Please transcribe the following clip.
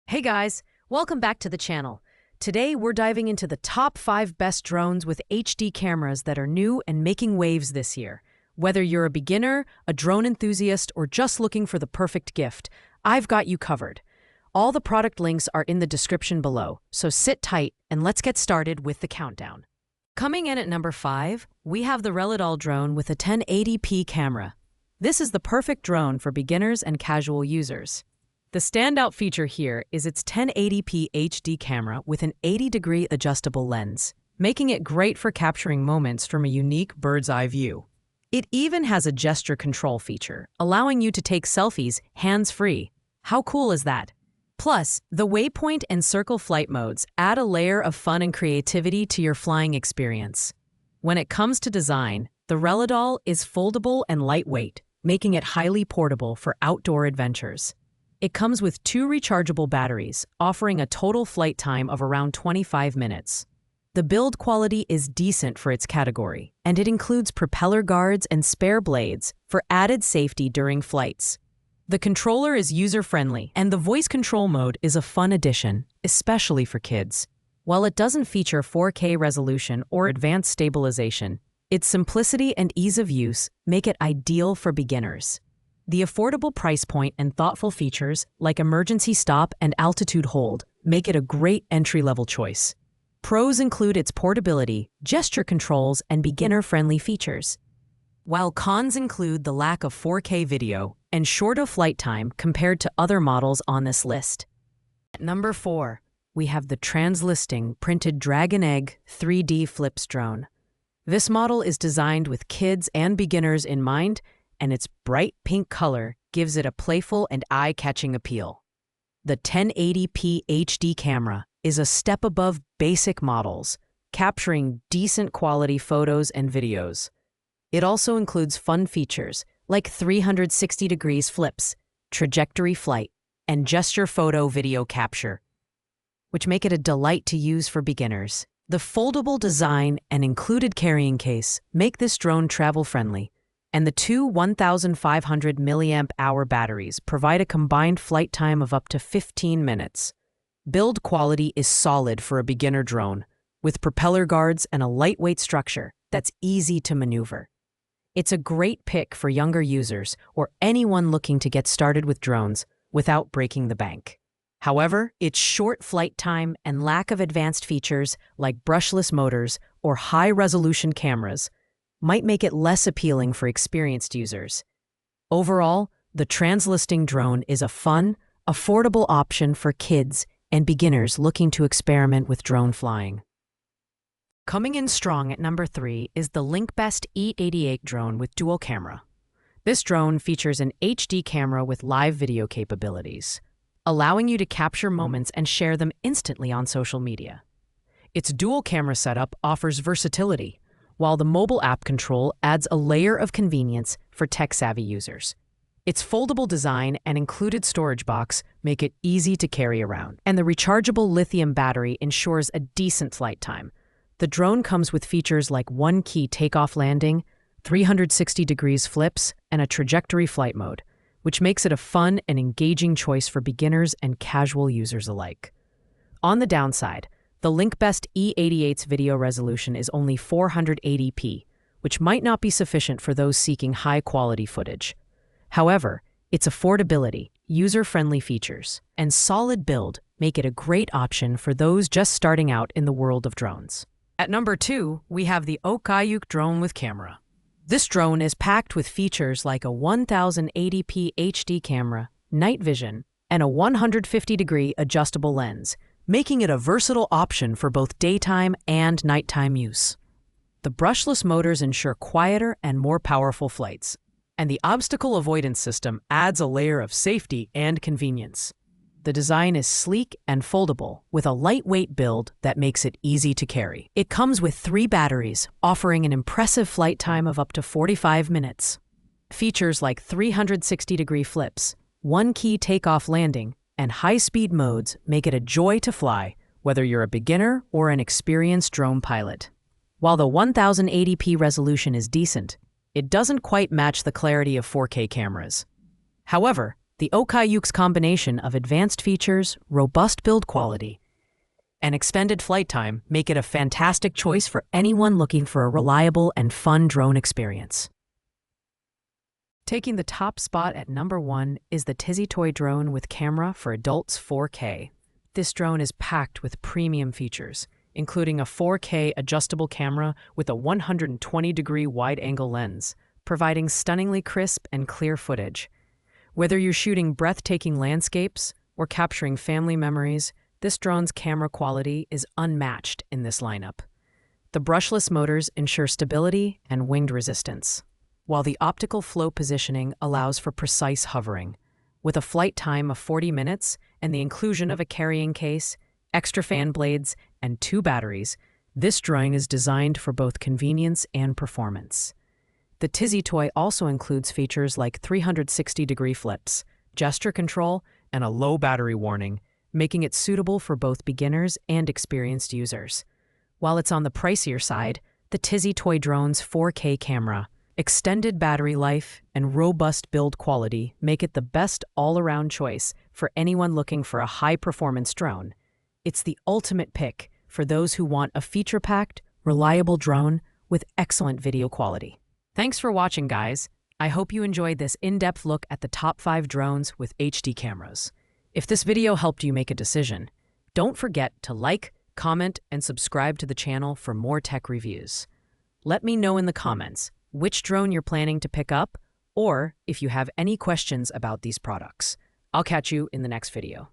Hey guys, welcome back to the channel. Today we're diving into the top 5 best drones with HD cameras that are new and making waves this year. Whether you're a beginner, a drone enthusiast, or just looking for the perfect gift, I've got you covered. All the product links are in the description below, so sit tight and let's get started with the countdown. Coming in at number 5, we have the Reladol drone with a 1080p camera. This is the perfect drone for beginners and casual users. The standout feature here is its 1080p HD camera with an 80-degree adjustable lens, making it great for capturing moments from a unique bird's-eye view. It even has a gesture control feature, allowing you to take selfies hands-free. How cool is that? Plus, the waypoint and circle flight modes add a layer of fun and creativity to your flying experience. When it comes to design, the Reladol is foldable and lightweight, making it highly portable for outdoor adventures. It comes with 2 rechargeable batteries, offering a total flight time of around 25 minutes. The build quality is decent for its category, and it includes propeller guards and spare blades for added safety during flights. The controller is user-friendly, and the voice control mode is a fun addition, especially for kids. While it doesn't feature 4K resolution or advanced stabilization, its simplicity and ease of use make it ideal for beginners. The affordable price point and thoughtful features like emergency stop and altitude hold make it a great entry-level choice. Pros include its portability, gesture controls, and beginner-friendly features, while cons include the lack of 4K video and shorter flight time compared to other models on this list. At number 4, we have the Translisting Printed Dragon Egg 3D Flips drone. This model is designed with kids and beginners in mind, and its bright pink color gives it a playful and eye-catching appeal. The 1080p HD camera is a step above basic models, capturing decent quality photos and videos. It also includes fun features like 360 degrees flips, trajectory flight, and gesture photo video capture, which make it a delight to use for beginners. The foldable design and included carrying case make this drone travel-friendly, and the 2 1,500 mAh batteries provide a combined flight time of up to 15 minutes. Build quality is solid for a beginner drone, with propeller guards and a lightweight structure that's easy to maneuver. It's a great pick for younger users or anyone looking to get started with drones without breaking the bank. However, its short flight time and lack of advanced features like brushless motors or high-resolution cameras might make it less appealing for experienced users. Overall, the Translisting drone is a fun, affordable option for kids and beginners looking to experiment with drone flying. Coming in strong at number 3 is the LinkBest E88 drone with dual camera. This drone features an HD camera with live video capabilities, allowing you to capture moments and share them instantly on social media. Its dual camera setup offers versatility, while the mobile app control adds a layer of convenience for tech-savvy users. Its foldable design and included storage box make it easy to carry around, and the rechargeable lithium battery ensures a decent flight time. The drone comes with features like one-key takeoff landing, 360 degrees flips, and a trajectory flight mode, which makes it a fun and engaging choice for beginners and casual users alike. On the downside, the LinkBest E88's video resolution is only 480p, which might not be sufficient for those seeking high-quality footage. However, its affordability, user-friendly features, and solid build make it a great option for those just starting out in the world of drones. At number 2, we have the Okayuk drone with camera. This drone is packed with features like a 1080p HD camera, night vision, and a 150-degree adjustable lens, making it a versatile option for both daytime and nighttime use. The brushless motors ensure quieter and more powerful flights, and the obstacle avoidance system adds a layer of safety and convenience. The design is sleek and foldable, with a lightweight build that makes it easy to carry. It comes with 3 batteries, offering an impressive flight time of up to 45 minutes. Features like 360-degree flips, one-key takeoff landing, and high-speed modes make it a joy to fly, whether you're a beginner or an experienced drone pilot. While the 1080p resolution is decent, it doesn't quite match the clarity of 4K cameras. However, The Okayuk's combination of advanced features, robust build quality, and extended flight time make it a fantastic choice for anyone looking for a reliable and fun drone experience. Taking the top spot at number 1 is the Tizzy Toy drone with camera for adults 4K. This drone is packed with premium features, including a 4K adjustable camera with a 120-degree wide-angle lens, providing stunningly crisp and clear footage. Whether you're shooting breathtaking landscapes or capturing family memories, this drone's camera quality is unmatched in this lineup. The brushless motors ensure stability and wind resistance, while the optical flow positioning allows for precise hovering. With a flight time of 40 minutes and the inclusion of a carrying case, extra fan blades, and 2 batteries, this drone is designed for both convenience and performance. The Tizzy Toy also includes features like 360-degree flips, gesture control, and a low battery warning, making it suitable for both beginners and experienced users. While it's on the pricier side, the Tizzy Toy drone's 4K camera, extended battery life, and robust build quality make it the best all-around choice for anyone looking for a high-performance drone. It's the ultimate pick for those who want a feature-packed, reliable drone with excellent video quality. Thanks for watching, guys. I hope you enjoyed this in-depth look at the top 5 drones with HD cameras. If this video helped you make a decision, don't forget to like, comment, and subscribe to the channel for more tech reviews. Let me know in the comments which drone you're planning to pick up, or if you have any questions about these products. I'll catch you in the next video.